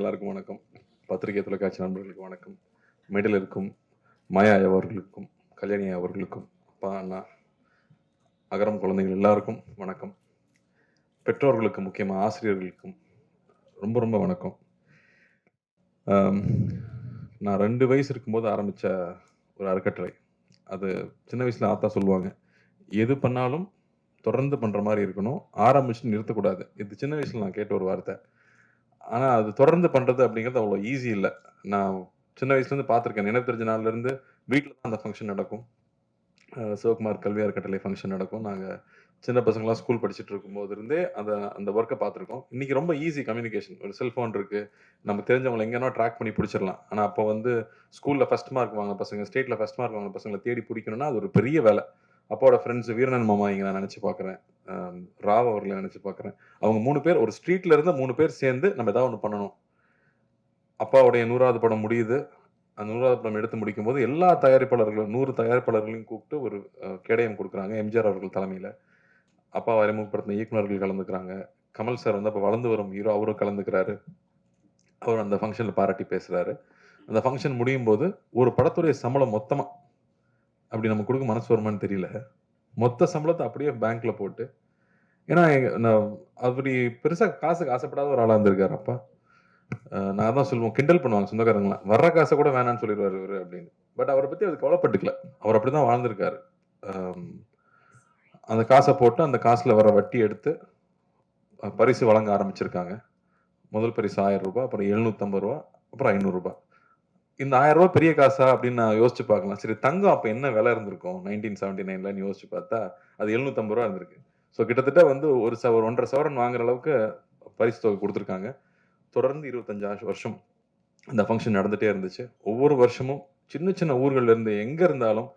எல்லாருக்கும் வணக்கம். பத்திரிகை தொலைக்காட்சி நண்பர்களுக்கு வணக்கம். மேடையில் இருக்கும் மாயா அவர்களுக்கும் கல்யாணி அவர்களுக்கும் அப்பா அண்ணா அகரம் குழந்தைகள் எல்லாருக்கும் வணக்கம். பெற்றோர்களுக்கு முக்கியமாக ஆசிரியர்களுக்கும் ரொம்ப ரொம்ப வணக்கம். நான் 2 வயசு இருக்கும்போது ஆரம்பித்த ஒரு அறக்கட்டளை. அது சின்ன வயசில் ஆத்தா சொல்லுவாங்க, எது பண்ணாலும் தொடர்ந்து பண்ணுற மாதிரி இருக்கணும், ஆரம்பிச்சு நிறுத்தக்கூடாது. இது சின்ன வயசில் நான் கேட்ட ஒரு வார்த்தை. ஆனால் அது தொடர்ந்து பண்ணுறது அப்படிங்கிறது அவ்வளோ ஈஸி இல்லை. நான் சின்ன வயசுலேருந்து பார்த்துருக்கேன். நினைவு தெரிஞ்ச நாள்லேருந்து வீட்டில் தான் அந்த ஃபங்க்ஷன் நடக்கும். சிவகுமார் கல்வி அறக்கட்டளை ஃபங்க்ஷன் நடக்கும். நாங்கள் சின்ன பசங்களாம் ஸ்கூல் படிச்சுட்டு இருக்கும்போது இருந்தே அந்த ஒர்க்கை பார்த்துருக்கோம். இன்றைக்கி ரொம்ப ஈஸி கம்யூனிகேஷன். ஒரு செல்ஃபோன் இருக்குது, நம்ம தெரிஞ்சவங்களை எங்கேனா ட்ராக் பண்ணி பிடிச்சிடலாம். ஆனால் அப்போ வந்து ஸ்கூலில் ஃபஸ்ட் மார்க் வாங்கின பசங்க, ஸ்டேட்டில் ஃபஸ்ட் மார்க் வாங்கின பசங்களை தேடி பிடிக்கணும்னா அது ஒரு பெரிய வேலை. அப்பாவோட ஃப்ரெண்ட்ஸ் வீரனன் மாமா இங்கே நான் நினச்சி பார்க்குறேன், ராவ் அவர்களை நினச்சி பார்க்குறேன். அவங்க 3 பேர், ஒரு ஸ்ட்ரீட்டில் இருந்து 3 பேர் சேர்ந்து நம்ம ஏதாவது ஒன்று பண்ணணும். அப்பாவுடைய 100வது படம் முடியுது. அந்த 100வது படம் எடுத்து முடிக்கும் போது எல்லா தயாரிப்பாளர்களும் 100 தயாரிப்பாளர்களையும் கூப்பிட்டு ஒரு கேடயம் கொடுக்குறாங்க. எம்ஜிஆர் அவர்கள் தலைமையில் அப்பா அறிமுகப்படுத்தின இயக்குநர்கள் கலந்துக்கிறாங்க. கமல் சார் வந்து அப்போ வளர்ந்து வரும் ஹீரோ, அவரும் கலந்துக்கிறாரு. அவர் அந்த ஃபங்க்ஷனில் பாராட்டி பேசுகிறாரு. அந்த ஃபங்க்ஷன் முடியும் போது ஒரு படத்துடைய சம்பளம் மொத்தமாக அப்படி நம்ம கொடுக்க மனசு வருமானு தெரியல, மொத்த சம்பளத்தை அப்படியே பேங்க்ல போட்டு, ஏன்னா நான் அப்படி பெருசாக காசுக்கு ஆசைப்படாத ஒரு ஆளாக இருந்திருக்காரு அப்பா. நான் தான் சொல்லுவோம், கிண்டல் பண்ணுவாங்க சொந்தக்காரங்களாம், வர்ற காசை கூட வேணான்னு சொல்லிடுவார் இவர் அப்படின்னு. பட் அவரை பற்றி அது கவலைப்பட்டுக்கல. அவர் அப்படி தான் வாழ்ந்திருக்காரு. அந்த காசை போட்டு அந்த காசில் வர வட்டி எடுத்து பரிசு வழங்க ஆரம்பிச்சிருக்காங்க. முதல் பரிசு 1000 ரூபாய், அப்புறம் 750 ரூபா, அப்புறம் 500 ரூபாய். இந்த 1000 ரூபாய் பெரிய காசா அப்படின்னு நான் யோசிச்சு பார்க்கலாம். சரி, தங்கம் அப்போ என்ன விலை இருந்திருக்கும் 1979ல யோசிச்சு பார்த்தா அது 750 ரூபா இருந்திருக்கு. ஸோ கிட்டத்தட்ட வந்து ஒரு 1.5 சவரன் வாங்குற அளவுக்கு பரிசு தொகை கொடுத்துருக்காங்க. தொடர்ந்து 25 வருஷம் அந்த ஃபங்க்ஷன் நடந்துகிட்டே இருந்துச்சு. ஒவ்வொரு வருஷமும் சின்ன சின்ன ஊர்கள்ல இருந்து எங்கே இருந்தாலும்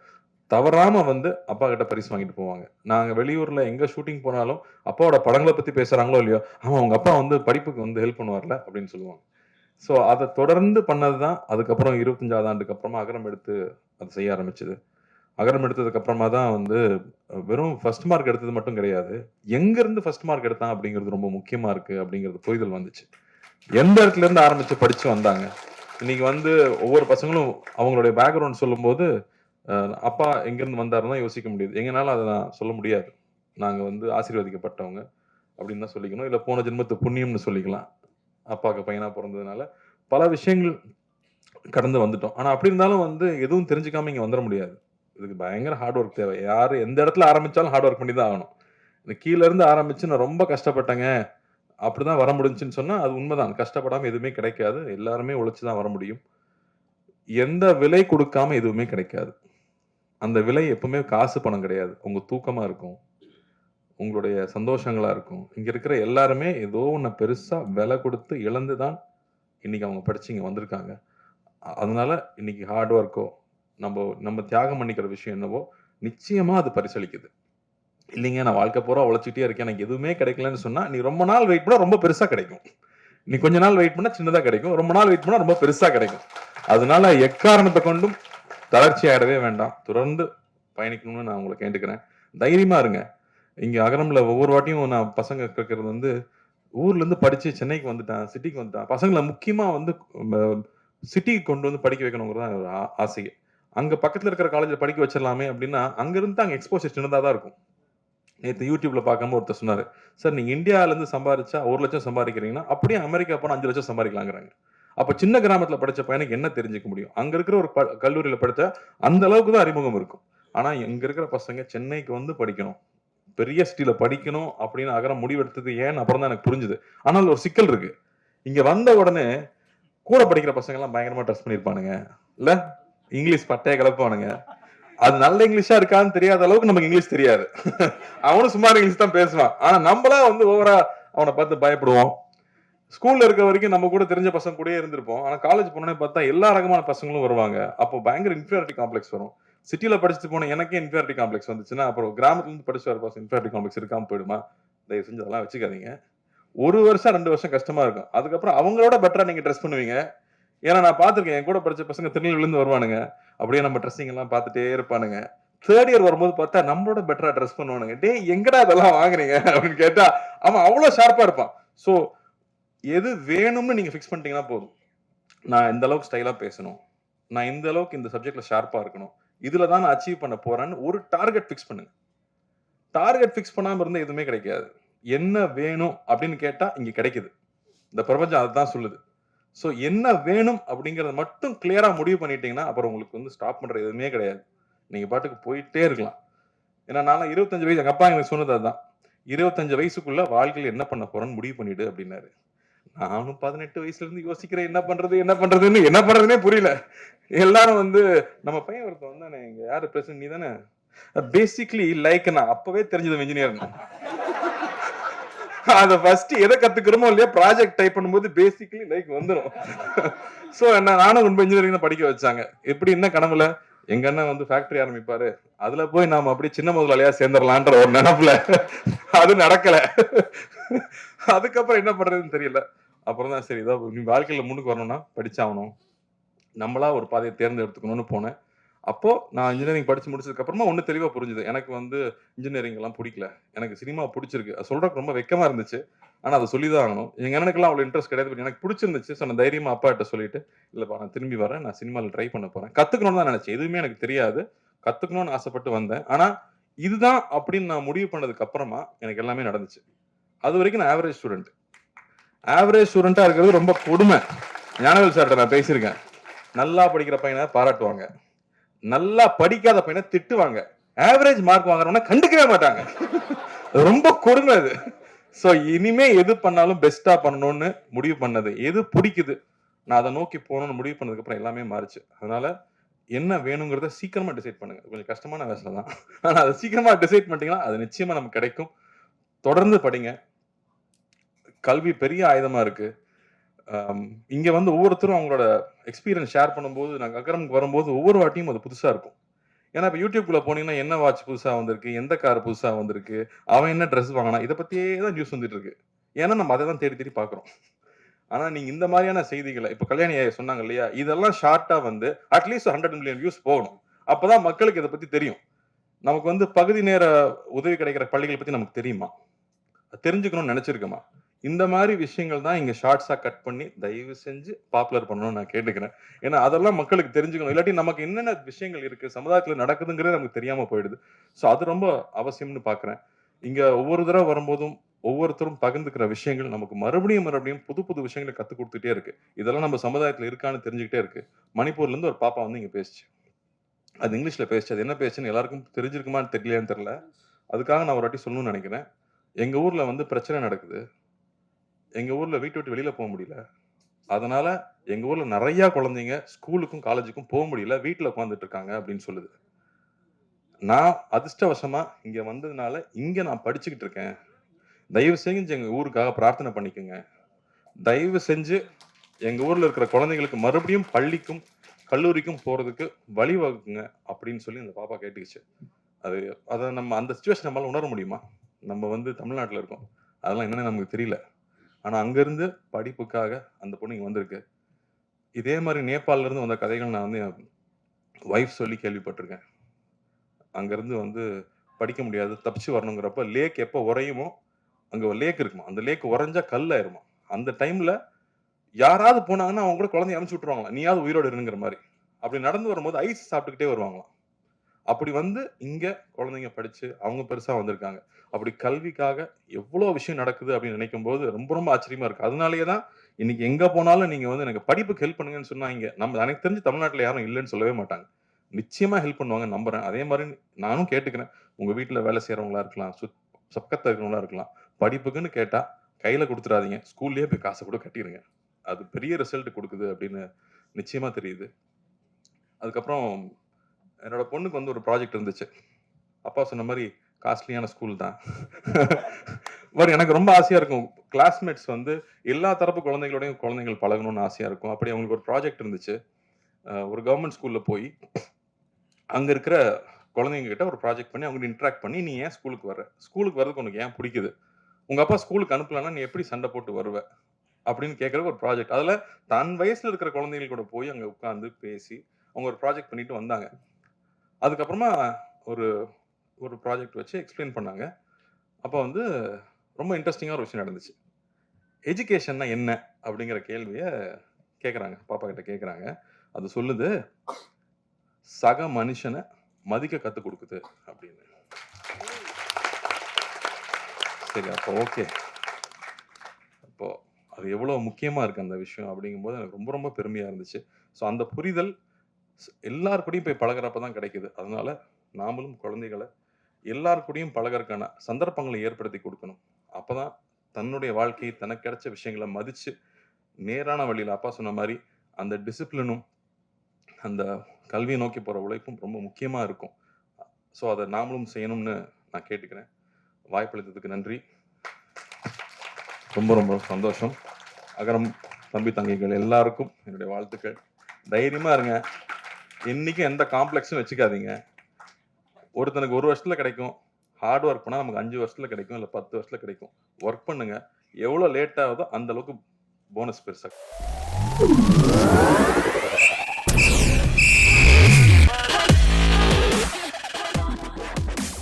தவறாமல் வந்து அப்பா கிட்ட பரிசு வாங்கிட்டு போவாங்க. நாங்கள் வெளியூரில் எங்கே ஷூட்டிங் போனாலும் அப்பாவோட படங்களை பற்றி பேசுகிறாங்களோ இல்லையோ, ஆமாம் அவங்க அப்பா வந்து படிப்புக்கு வந்து ஹெல்ப் பண்ணுவார்ல அப்படின்னு சொல்லுவாங்க. ஸோ அதை தொடர்ந்து பண்ணது தான். அதுக்கப்புறம் 25வது ஆண்டுக்கு அப்புறமா அகரம் எடுத்து அதை செய்ய ஆரம்பிச்சது. அகரம் எடுத்ததுக்கு அப்புறமா தான் வந்து வெறும் ஃபர்ஸ்ட் மார்க் எடுத்தது மட்டும் கிடையாது, எங்கேருந்து ஃபர்ஸ்ட் மார்க் எடுத்தான் அப்படிங்கிறது ரொம்ப முக்கியமாக இருக்குது அப்படிங்கிறது புரிதல் வந்துச்சு. எந்த இடத்துல இருந்து ஆரம்பித்து படித்து வந்தாங்க. இன்னைக்கு வந்து ஒவ்வொரு பசங்களும் அவங்களுடைய பேக்ரவுண்ட் சொல்லும்போது அப்பா எங்கேருந்து வந்தாருன்னு தான் யோசிக்க முடியுது. எங்கனாலும் அதை நான் சொல்ல முடியாது. நாங்கள் வந்து ஆசீர்வதிக்கப்பட்டவங்க அப்படின்னு தான் சொல்லிக்கணும், இல்லை போன ஜென்மத்து புண்ணியம்னு சொல்லிக்கலாம். அப்பாவுக்கு பையனாக பிறந்ததுனால பல விஷயங்கள் கடந்து வந்துட்டோம். ஆனால் அப்படி இருந்தாலும் வந்து எதுவும் தெரிஞ்சுக்காம இங்கே வந்துட முடியாது. இதுக்கு பயங்கர ஹார்ட் ஒர்க் தேவை. யார் எந்த இடத்துல ஆரம்பித்தாலும் ஹார்ட் ஒர்க் பண்ணி தான் ஆகணும். இந்த கீழேருந்து ஆரம்பித்து நான் ரொம்ப கஷ்டப்பட்டேங்க அப்படி தான் வர முடிஞ்சுன்னு சொன்னால் அது உண்மைதான். கஷ்டப்படாமல் எதுவுமே கிடைக்காது. எல்லாருமே உழைச்சி தான் வர முடியும். எந்த விலை கொடுக்காம எதுவுமே கிடைக்காது. அந்த விலை எப்பவுமே காசு பணம் கிடையாது. உங்கள் தூக்கமாக இருக்கும், உங்களுடைய சந்தோஷங்களா இருக்கும். இங்க இருக்கிற எல்லாருமே ஏதோ ஒன்று பெருசா விலை கொடுத்து இழந்து தான் இன்னைக்கு அவங்க படிச்சு இங்க வந்திருக்காங்க. அதனால இன்னைக்கு ஹார்ட் ஒர்க்கோ நம்ம தியாகம் பண்ணிக்கிற விஷயம் என்னவோ நிச்சயமா அது பரிசளிக்குது. இல்லைங்க நான் வாழ்க்கை பூரா உழைச்சிட்டே இருக்கேன், எனக்கு எதுவுமே கிடைக்கலன்னு சொன்னா நீ ரொம்ப நாள் வெயிட் பண்ணா ரொம்ப பெருசா கிடைக்கும். நீ கொஞ்ச நாள் வெயிட் பண்ணா சின்னதா கிடைக்கும், ரொம்ப நாள் வெயிட் பண்ணா ரொம்ப பெருசா கிடைக்கும். அதனால எக்காரணத்தை கொண்டும் தளர்ச்சி ஆயிடவே வேண்டாம். தொடர்ந்து பயணிக்கணும்னு நான் உங்களை கேட்டுக்கிறேன். தைரியமா இருங்க. இங்க அகரம்ல ஒவ்வொரு வாட்டியும் நான் பசங்க கேட்கறது வந்து ஊர்ல இருந்து படிச்சு சென்னைக்கு வந்துட்டான், சிட்டிக்கு வந்துட்டான். பசங்களை முக்கியமா வந்து சிட்டிக்கு கொண்டு வந்து படிக்க வைக்கணுங்கிறது ஆசை. அங்க பக்கத்துல இருக்கிற காலேஜ்ல படிக்க வச்சிடலாமே அப்படின்னா அங்க இருந்து அங்க எக்ஸ்போசர் சின்னதா தான் இருக்கும். நேற்று யூடியூப்ல பார்க்காம ஒருத்தர் சொன்னாரு, சார் நீங்க இந்தியால இருந்து சம்பாதிச்சா 1 லட்சம் சம்பாதிக்கிறீங்கன்னா அப்படியே அமெரிக்கா போனா 5 லட்சம் சம்பாதிக்கலாங்கிறாங்க. அப்ப சின்ன கிராமத்துல படிச்ச பையனுக்கு என்ன தெரிஞ்சுக்க முடியும்? அங்க இருக்கிற ஒரு கல்லூரியில படிச்சா அந்த அளவுக்கு தான் அறிமுகம் இருக்கும். ஆனா இங்க இருக்கிற பசங்க சென்னைக்கு வந்து படிக்கணும், பெரிய சிட்டில படிக்கணும் அப்படின்னு அகரம் முடிவெடுத்தது ஏன்னு அப்புறம் தான் எனக்கு புரிஞ்சுது. ஆனால் ஒரு சிக்கல் இருக்கு. இங்க வந்த உடனே கூட படிக்கிற பசங்க எல்லாம் பயங்கரமா ட்ரெஸ் பண்ணிருப்பானுங்க, இல்ல இங்கிலீஷ் பட்டைய கிளப்பானுங்க. அது நல்ல இங்கிலீஷா இருக்கான்னு தெரியாத அளவுக்கு நமக்கு இங்கிலீஷ் தெரியாது. அவனும் சுமார் இங்கிலீஷ் தான் பேசுவான். ஆனா நம்மளா வந்து ஓவரா அவனை பார்த்து பயப்படுவோம். ஸ்கூல்ல இருக்க வரைக்கும் நம்ம கூட தெரிஞ்ச பசங்க கூட இருந்திருப்போம். ஆனா காலேஜ் போனோடனே பார்த்தா எல்லா ரகமான பசங்களும் வருவாங்க. அப்போ பயங்கர இன்ஃபீரியாரிட்டி காம்ப்ளெக்ஸ் வரும். சிட்டில படிச்சுட்டு போன எனக்கே இன்ஃபீரியாரிட்டி காம்ப்ளெக்ஸ் வந்துச்சுன்னா அப்புறம் கிராமத்துல இருந்து படிச்சு வர பசங்க இன்ஃபீரியாரிட்டி காம்ப்ளெக்ஸ் இருக்காம போயிடுமா? தயவு செஞ்சு அதெல்லாம் வச்சுக்காதீங்க. 1 வருஷம் 2 வருஷம் கஷ்டமா இருக்கும். அதுக்கப்புறம் அவங்களோட பெட்டரா நீங்க ட்ரெஸ் பண்ணுவீங்க. ஏன்னா நான் பார்த்திருக்கேன், என் கூட படிச்ச பசங்க திருநெல்வேலில இருந்து வருவானுங்க, அப்படியே நம்ம ட்ரெஸ்ஸிங் எல்லாம் பார்த்துட்டே இருப்பானுங்க. 3rd இயர் வரும்போது பார்த்தா நம்மளோட பெட்டரா ட்ரெஸ் பண்ணுவானுங்க. டே எங்கடா இதெல்லாம் வாங்குறீங்க அப்படின்னு கேட்டா அவன் அவ்வளவு ஷார்ப்பா இருப்பான். ஸோ எது வேணும்னு நீங்க ஃபிக்ஸ் பண்ணிட்டீங்கன்னா போதும். நான் இந்த அளவுக்கு ஸ்டைலா பேசணும். நான் இந்த அளவுக்கு இந்த சப்ஜெக்ட்ல ஷார்ப்பா இருக்கணும். இதுல தான் நான் அச்சீவ் பண்ண போறேன்னு ஒரு டார்கெட் ஃபிக்ஸ் பண்ணுங்க. டார்கெட் ஃபிக்ஸ் பண்ணாம இருந்தா எதுவுமே கிடைக்காது. என்ன வேணும் அப்படின்னு கேட்டா இங்க கிடைக்குது. இந்த பிரபஞ்சம் அதுதான் சொல்லுது. சோ என்ன வேணும் அப்படிங்கறத மட்டும் கிளியரா முடிவு பண்ணிட்டீங்கன்னா, அப்புறம் உங்களுக்கு வந்து ஸ்டாப் பண்ற எதுவுமே கிடையாது. நீங்க பாட்டுக்கு போயிட்டே இருக்கலாம். ஏன்னா நான்லாம் 25 வயசு எங்க அப்பா எனக்கு சொன்னது அதுதான். 25 வயசுக்குள்ள வாழ்க்கையில என்ன பண்ண போறேன்னு முடிவு பண்ணிடு அப்படின்னாரு. நானும் 18 வயசுல இருந்து யோசிக்கிறேன் என்ன பண்றதுன்னு என்ன பண்றதுன்னே புரியல. எல்லாரும் வந்து நம்ம பையன் ஒருத்தன் வந்தானே இங்க யாரு பிரசிடன்ட் நீ தானே? பேசிக்கலி லைக் நான் அப்பவே தெரிஞ்சது இன்ஜினியர். அத ஃபர்ஸ்ட் எதை கத்துக்கிறோமோ இல்லையா ப்ராஜெக்ட் டைப் பண்ணும்போது பேசிக்கலி லைக் வந்துரும். சோ நானும் ரொம்ப இன்ஜினியரிங் தான் படிக்க வச்சாங்க. எப்படி என்ன கனவுல எங்க அண்ணன் வந்து ஃபேக்டரி ஆரம்பிப்பாரு. அதுல போய் நாம அப்படியே சின்ன முதலாளியா சேர்ந்துடலான்ற ஒரு நினைப்புல அது நடக்கல. அதுக்கப்புறம் என்ன பண்றதுன்னு தெரியல. அப்புறம் தான் சரி ஏதோ வாழ்க்கையில முன்னுக்கு வரணும்னா படிச்சாகணும். நம்மளா ஒரு பாதையை தேர்ந்தெடுத்துக்கணும்னு போனேன். அப்போ நான் இன்ஜினியரிங் படிச்சு முடிச்சதுக்கு அப்புறமா ஒண்ணு தெளிவா புரிஞ்சுது. எனக்கு வந்து இன்ஜினியரிங் எல்லாம் பிடிக்கல. எனக்கு சினிமா பிடிச்சிருக்கு. அது சொல்றதுக்கு ரொம்ப வெட்கமா இருந்துச்சு. ஆனா அத சொல்லி தான் ஆகணும். எங்க அண்ணனுக்கெல்லாம் அவ்வளவு இன்ட்ரெஸ்ட் கிடையாது. பட் எனக்கு பிடிச்சிருந்துச்சு. சோ நான் தைரியமா அப்பாட்ட சொல்லிட்டு, இல்லப்பா நான் திரும்பி வரேன். நான் சினிமால ட்ரை பண்ண போறேன். கத்துக்கணும்னு தான் நினைச்சேன். எதுவுமே எனக்கு தெரியாது. கத்துக்கணும்னு ஆசைப்பட்டு வந்தேன். ஆனா இதுதான் அப்படின்னு நான் முடிவு பண்ணதுக்கு அப்புறமா எனக்கு எல்லாமே நடந்துச்சு. அது வரைக்கும் நான் ஆவரேஜ் ஸ்டூடண்ட். ஆவரேஜ் ஸ்டூடெண்டா இருக்கிறது ரொம்ப கொடுமை. ஞானவேல் சார்ட்ட நான் பேசியிருக்கேன். நல்லா படிக்கிற பையனை பாராட்டுவாங்க. நல்லா படிக்காத பையனை திட்டுவாங்க. ஆவரேஜ் மார்க் வாங்குறவன கண்டுக்கவே மாட்டாங்க. ரொம்ப கொடுமை அது. சோ இனிமே எது பண்ணாலும் பெஸ்டா பண்ணணும்னு முடிவு பண்ணது. எது பிடிக்குது நான் அதை நோக்கி போகணும்னு முடிவு பண்ணதுக்கு அப்புறம் எல்லாமே மாறுச்சு. அதனால என்ன வேணுங்கிறத சீக்கிரமா டிசைட் பண்ணுங்க. கொஞ்சம் கஷ்டமான வேலை தான். ஆனா அதை சீக்கிரமா டிசைட் பண்ணிட்டீங்கன்னா அது நிச்சயமா நமக்கு கிடைக்கும். தொடர்ந்து படிங்க. கல்வி பெரிய ஆயுதமா இருக்கு. இங்க வந்து ஒவ்வொருத்தரும் அவங்களோட எக்ஸ்பீரியன்ஸ் ஷேர் பண்ணும்போது நாங்க அகரமுக்கு வரும்போது ஒவ்வொரு வாட்டியும் அது புதுசா இருக்கும். ஏன்னா இப்ப யூடியூப்குள்ள போனீங்கன்னா என்ன வாட்ச் புதுசா வந்திருக்கு, எந்த கார் புதுசா வந்திருக்கு, அவன் என்ன ட்ரெஸ் வாங்கினா, இதை பத்தியே தான் நியூஸ் வந்துட்டு இருக்கு. ஏன்னா நம்ம அதை தான் தேடி தேடி பாக்குறோம். ஆனா நீங்க இந்த மாதிரியான செய்திகளை இப்ப கல்யாணி ஐயா சொன்னாங்க இல்லையா, இதெல்லாம் ஷார்ட்டா வந்து அட்லீஸ்ட் 100 மில்லியன் வியூஸ் போகணும். அப்பதான் மக்களுக்கு இதை பத்தி தெரியும். நமக்கு வந்து பகுதி நேர உதவி கிடைக்கிற பள்ளிகளை பத்தி நமக்கு தெரியுமா? தெரிஞ்சுக்கணும்னு நினைச்சிருக்கோமா? இந்த மாதிரி விஷயங்கள் தான் இங்க ஷார்ட்ஸா கட் பண்ணி தயவு செஞ்சு பாப்புலர் பண்ணணும்னு நான் கேட்டுக்கிறேன். ஏன்னா அதெல்லாம் மக்களுக்கு தெரிஞ்சுக்கணும். இல்லாட்டி நமக்கு என்னென்ன விஷயங்கள் இருக்கு சமுதாயத்துல நடக்குதுங்கிறது நமக்கு தெரியாம போயிடுது. சோ அது ரொம்ப அவசியம்னு பாக்குறேன். இங்க ஒவ்வொரு தடவை வரும்போதும் ஒவ்வொருத்தரும் பகிர்ந்துக்கிற விஷயங்கள் நமக்கு மறுபடியும் மறுபடியும் புது புது விஷயங்களை கத்து கொடுத்துட்டே இருக்கு. இதெல்லாம் நம்ம சமுதாயத்துல இருக்கான்னு தெரிஞ்சுக்கிட்டே இருக்கு. மணிப்பூர்ல இருந்து ஒரு பாப்பா வந்து இங்க பேசுச்சு. அது இங்கிலீஷ்ல பேசுச்சு. அது என்ன பேசுன்னு எல்லாருக்கும் தெரிஞ்சிருக்குமான்னு தெரியலையான்னு தெரியல. அதுக்காக நான் ஒரு வாட்டி சொல்லணும்னு நினைக்கிறேன். எங்க ஊர்ல வந்து பிரச்சனை நடக்குது. எங்க ஊர்ல வீட்டை விட்டு வெளியில போக முடியல. அதனால எங்க ஊர்ல நிறைய குழந்தைங்க ஸ்கூலுக்கும் காலேஜுக்கும் போக முடியல. வீட்டுல உட்கார்ந்துட்டு இருக்காங்க அப்படின்னு சொல்லுது. நான் அதிர்ஷ்டவசமா இங்க வந்ததுனால இங்க நான் படிச்சுக்கிட்டு இருக்கேன். தயவு செஞ்சு எங்க ஊருக்காக பிரார்த்தனை பண்ணிக்கோங்க. தயவு செஞ்சு எங்க ஊர்ல இருக்கிற குழந்தைங்களுக்கு மறுபடியும் பள்ளிக்கும் கல்லூரிக்கும் போறதுக்கு வழிவகுக்குங்க அப்படின்னு சொல்லி அந்த பாப்பா கேட்டுக்கிச்சு. அது அதை நம்ம அந்த சுச்சுவேஷன் நம்மளால உணர முடியுமா? நம்ம வந்து தமிழ்நாட்டுல இருக்கோம். அதெல்லாம் என்னன்னு நமக்கு தெரியல. ஆனா அங்கிருந்து படிப்புக்காக அந்த பொண்ணு இங்க வந்திருக்கு. இதே மாதிரி நேபாள்ல இருந்து வந்த கதைகள் நான் வந்து என் ஒய்ஃப் சொல்லி கேள்விப்பட்டிருக்கேன். அங்கிருந்து வந்து படிக்க முடியாது தப்பிச்சு வரணுங்கிறப்ப லேக் எப்போ உறையுமோ அங்க ஒரு லேக் இருக்குமா, அந்த லேக் உறைஞ்சா கல் ஆயிருமா. அந்த டைம்ல யாராவது போனாங்கன்னா அவங்க கூட குழந்தைய அனுப்பிச்சு விட்டுருவாங்களாம், நீயாவது உயிரோடு இருங்கிற மாதிரி. அப்படி நடந்து வரும்போது ஐஸ் சாப்பிட்டுக்கிட்டே வருவாங்களாம். அப்படி வந்து இங்க குழந்தைங்க படிச்சு அவங்க பெருசா வந்திருக்காங்க. அப்படி கல்விக்காக எவ்வளவு விஷயம் நடக்குது அப்படின்னு நினைக்கும் போது ரொம்ப ரொம்ப ஆச்சரியமா இருக்கு. அதனாலேயேதான் இன்னைக்கு எங்க போனாலும் நீங்க வந்து எனக்கு படிப்புக்கு ஹெல்ப் பண்ணுங்கன்னு சொன்னா இங்க நம்ம எனக்கு தெரிஞ்சு தமிழ்நாட்டுல யாரும் இல்லைன்னு சொல்லவே மாட்டாங்க. நிச்சயமா ஹெல்ப் பண்ணுவாங்க நம்புறேன். அதே மாதிரி நானும் கேட்டுக்கிறேன். உங்க வீட்டுல வேலை செய்யறவங்களா இருக்கலாம், பக்கத்துல இருக்கிறவங்களா இருக்கலாம், படிப்புக்குன்னு கேட்டா கையில கொடுத்துடாதீங்க. ஸ்கூல்லயே போய் காசை கூட கட்டிடுங்க. அது பெரிய ரிசல்ட் கொடுக்குது அப்படின்னு நிச்சயமா தெரியுது. அதுக்கப்புறம் என்னோட பொண்ணுக்கு வந்து ஒரு ப்ராஜெக்ட் இருந்துச்சு. அப்பா சொன்ன மாதிரி காஸ்ட்லியான ஸ்கூல் தான். பட் எனக்கு ரொம்ப ஆசையா இருக்கும். கிளாஸ்மேட்ஸ் வந்து எல்லா தரப்பு குழந்தைகளோடையும் குழந்தைகள் பழகணும்னு ஆசையா இருக்கும். அப்படி அவங்களுக்கு ஒரு ப்ராஜெக்ட் இருந்துச்சு. ஒரு கவர்மெண்ட் ஸ்கூல்ல போய் அங்க இருக்கிற குழந்தைங்க கிட்ட ஒரு ப்ராஜெக்ட் பண்ணி அவங்க இன்டராக்ட் பண்ணி நீ ஏன் ஸ்கூலுக்கு வர, ஸ்கூலுக்கு வர்றதுக்கு உனக்கு ஏன் பிடிக்குது, உங்க அப்பா ஸ்கூலுக்கு அனுப்பலன்னா நீ எப்படி சண்டை போட்டு வருவ அப்படின்னு கேட்கற ஒரு ப்ராஜெக்ட். அதுல தன் வயசுல இருக்கிற குழந்தைகள் கூட போய் அங்க உட்கார்ந்து பேசி அவங்க ஒரு ப்ராஜெக்ட் பண்ணிட்டு வந்தாங்க. அதுக்கப்புறமா ஒரு ஒரு ப்ராஜெக்ட் வச்சு எக்ஸ்பிளைன் பண்ணாங்க. அப்போ வந்து ரொம்ப இன்ட்ரெஸ்டிங்கான ஒரு விஷயம் நடந்துச்சு. எஜுகேஷன்னா என்ன அப்படிங்கிற கேள்வியை கேட்குறாங்க, பாப்பா கிட்ட கேட்குறாங்க. அது சொல்லுது, சக மனுஷனை மதிக்க கற்றுக் கொடுக்குது அப்படின்னு. சரி, அப்போ ஓகே. அப்போ அது எவ்வளோ முக்கியமாக இருக்குது அந்த விஷயம் அப்படிங்கும்போது எனக்கு ரொம்ப ரொம்ப பெருமையாக இருந்துச்சு. ஸோ அந்த புரிதல் எல்லார் கூடயும் போய் பழகுறப்ப தான் கிடைக்குது. அதனால நாமளும் குழந்தைகளை எல்லார் கூடயும் பழகறதுக்கான சந்தர்ப்பங்களை ஏற்படுத்தி கொடுக்கணும். அப்பதான் தன்னுடைய வாழ்க்கை தனக்கு கிடைச்ச விஷயங்களை மதிச்சு நேரான வழியில் அப்பா சொன்ன மாதிரி அந்த டிசிப்ளினும் அந்த கல்வியை நோக்கி போகிற உழைப்பும் ரொம்ப முக்கியமாக இருக்கும். ஸோ அதை நாமளும் செய்யணும்னு நான் கேட்டுக்கிறேன். வாய்ப்பளித்ததுக்கு நன்றி. ரொம்ப ரொம்ப சந்தோஷம். அகரம் தம்பி தங்கைகள் எல்லாருக்கும் என்னுடைய வாழ்த்துக்கள். தைரியமாக இருங்க. இன்னைக்கும் எந்த காம்ப்ளெக்ஸும் வச்சுக்காதீங்க. ஒருத்தனுக்கு 1 வருஷத்துல கிடைக்கும். ஹார்ட் ஒர்க் பண்ணால் நமக்கு 5 வருஷத்துல கிடைக்கும், இல்லை 10 வருஷத்துல கிடைக்கும். ஒர்க் பண்ணுங்க. எவ்வளோ லேட் ஆகுதோ அந்த அளவுக்கு போனஸ் பெருசாக.